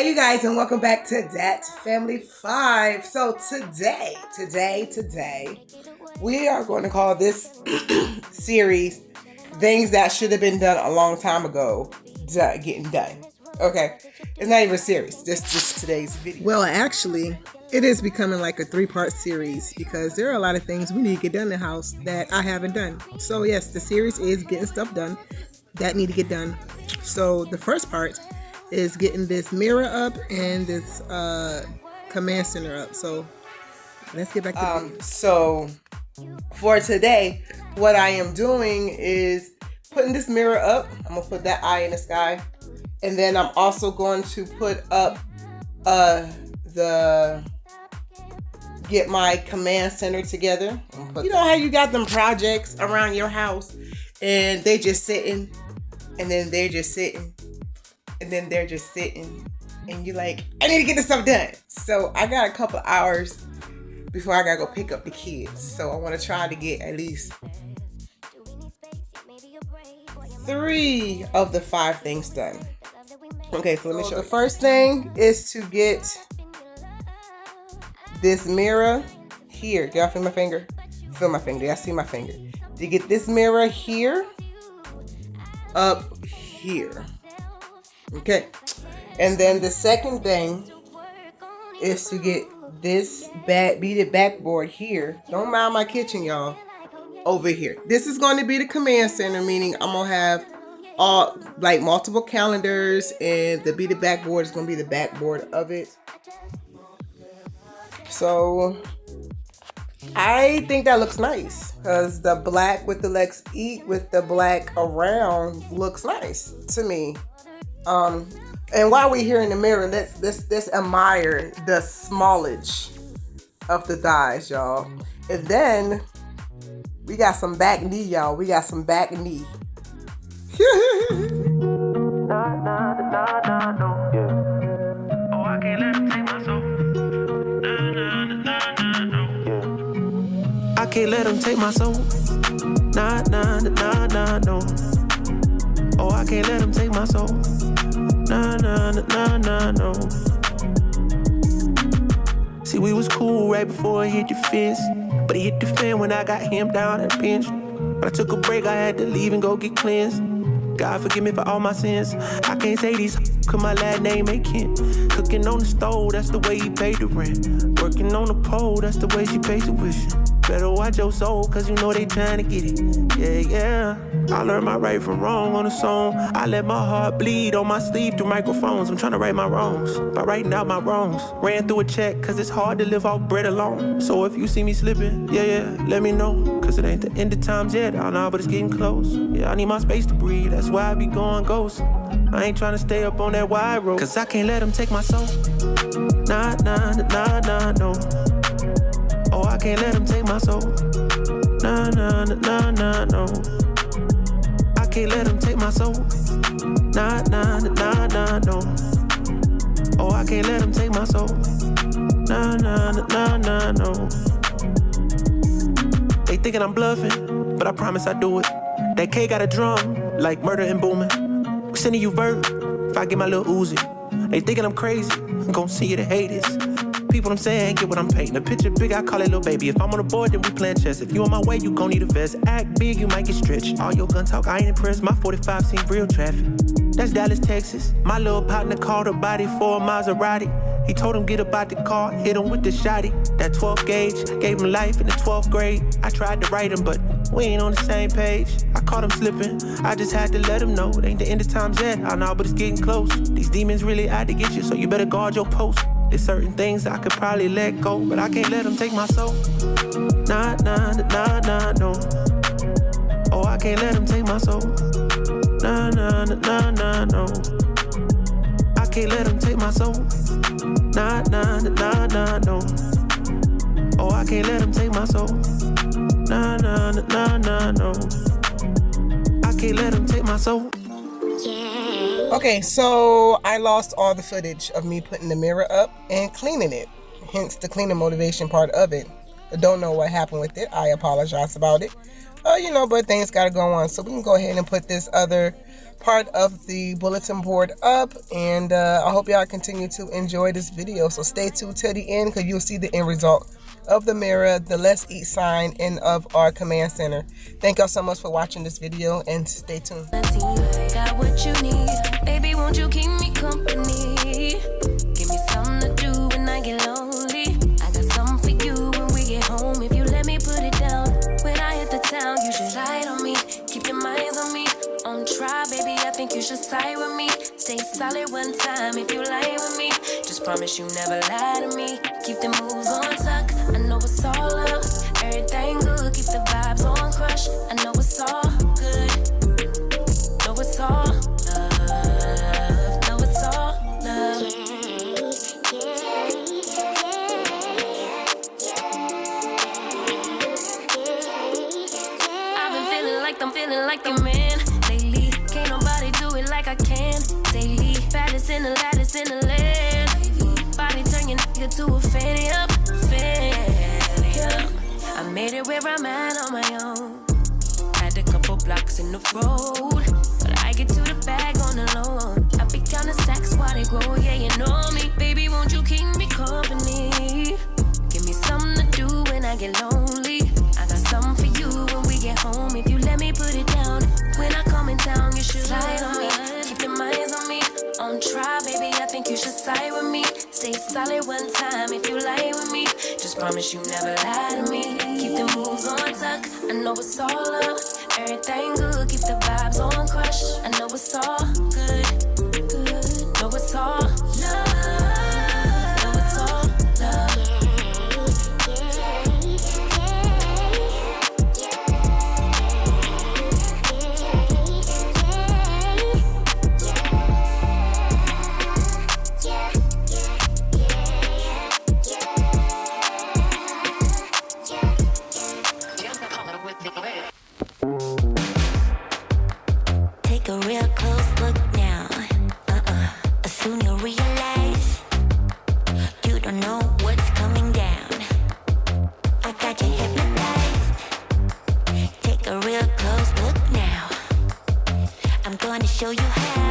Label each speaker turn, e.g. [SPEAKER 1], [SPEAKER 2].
[SPEAKER 1] you guys, and welcome back to DATFAMILY5. So today, we are going to call this series things that should have been done a long time ago, getting done. Okay, it's not even a series, just today's video.
[SPEAKER 2] Well, actually, it is becoming like a 3-part series because there are a lot of things we need to get done in the house that I haven't done. So yes, the series is getting stuff done that need to get done. So the first part is getting this mirror up and this command center up. So let's get back to the video.
[SPEAKER 1] So for today, what I am doing is putting this mirror up. I'm gonna put that eye in the sky, and then I'm also going to put up get my command center together. You know how you got them projects around your house and they just sitting, and then they're just sitting, and then they're just sitting, and you're like, I need to get this stuff done. So I got a couple hours before I gotta go pick up the kids. So I want to try to get at least 3 of the 5 things done. Okay, so let me show you. The first thing is to get this mirror here. Y'all feel my finger? Feel my finger. Y'all see my finger? To get this mirror here, up here. Okay, and then the second thing is to get this beaded backboard here. Don't mind my kitchen, y'all. Over here. This is going to be the command center, meaning I'm gonna have all like multiple calendars, and the beaded backboard is gonna be the backboard of it. So I think that looks nice because the black with the legs eat with the black around looks nice to me. And while we're here in the mirror, let's admire the smallage of the thighs, y'all. And then we got some back knee, y'all. We got some back knee.
[SPEAKER 3] I can't let them take my soul. Nah, nah, nah, nah, no. Oh, I can't let them take my soul. Nah, nah, nah, nah, no. See, we was cool right before it hit the fence, but it hit the fan when I got him down and pinched. But I took a break, I had to leave and go get cleansed. God forgive me for all my sins. I can't say these cause my last name ain't Kent. Cooking on the stove, that's the way he paid the rent. Working on the pole, that's the way she paid tuition. Better watch your soul, cause you know they trying to get it. Yeah, yeah. I learned my right from wrong on a song. I let my heart bleed on my sleeve through microphones. I'm trying to right my wrongs by writing out my wrongs. Ran through a check, cause it's hard to live off bread alone. So if you see me slipping, yeah, let me know. Cause it ain't the end of times yet, I know, but it's getting close. Yeah, I need my space to breathe, that's why I be going ghost. I ain't trying to stay up on that wide road, cause I can't let them take my soul. Nah, nah, nah, nah, no. Oh, I can't let them take my soul. Nah, nah, nah, nah, no. I can't let them take my soul. Nah, nah, nah, nah, no. Oh, I can't let them take my soul. Nah, nah, nah, nah, no. They thinking I'm bluffing, but I promise I do it. That K got a drum, like murder and booming. We sending you vert, if I get my little Uzi. They thinking I'm crazy, I'm gon' see you the haters. People I'm saying, get what I'm painting. A picture big, I call it little baby. If I'm on the board, then we playing chess. If you on my way, you gon' need a vest. Act big, you might get stretched. All your gun talk, I ain't impressed. My 45 seen real traffic. That's Dallas, Texas. My little partner called a body for a Maserati. He told him get about the car, hit him with the shotty. That 12 gauge, gave him life in the 12th grade. I tried to write him, but we ain't on the same page. I caught him slipping, I just had to let him know. It ain't the end of times yet, I know, but it's getting close. These demons really out to get you, so you better guard your post. There's certain things I could probably let go, but I can't let them take my soul. Nah, nah, nah, nah, no. Oh, I can't let them take my soul. Nah, nah, nah, nah, no. I can't let them take my soul. Nah, nah, nah, nah, no. Oh, I can't let them take my soul. Nah, nah, nah, nah, no. I can't let them take my soul.
[SPEAKER 1] Okay, so I lost all the footage of me putting the mirror up and cleaning it, hence the cleaning motivation part of it. Don't know what happened with it. I apologize about it. But things got to go on. So we can go ahead and put this other part of the bulletin board up, and I hope y'all continue to enjoy this video. So stay tuned till the end, because you'll see the end result of the mirror, the let's eat sign, and of our command center. Thank y'all so much for watching this video, and stay tuned.
[SPEAKER 4] Got what you need, baby, won't you keep me company? Give me something to do when I get lonely. I got something for you when we get home, if you let me put it down. When I hit the town, you should slide on me, keep your minds on me. On try, baby, I think you should side with me. Stay solid one time if you lie with me. Just promise you never lie to me. Keep the moves on tuck, I know it's all up. Everything good, keep the vibes on crush. I know it's all good, know it's all love, know it's all love. I've been feeling like I'm feeling like the man lately. Can't nobody do it like I can daily. Baddest in the lattice in the land. Body turn your nigga to a fanny up, fanny up. I made it where I'm at on my own. Had a couple blocks in the road, but I get to the bag on the loan. I be counting stacks while they grow, yeah, you know me. Baby, won't you keep me company? Give me something to do when I get lonely. I got something for you when we get home, if you let me put it down. When I come in town, you should slide on me, keep your minds on me. On try, baby, I think you should side with me. Stay solid one time if you lie with me. Just promise you never lie to me. Keep the moves on tuck, I know it's all up. Everything good, keep the vibes on crush. I know it's all good, good. Know it's all love, know it's all love.
[SPEAKER 5] Take a real close look now. Soon you'll realize you don't know what's coming down. I got you hypnotized. Take a real close look now. I'm going to show you how.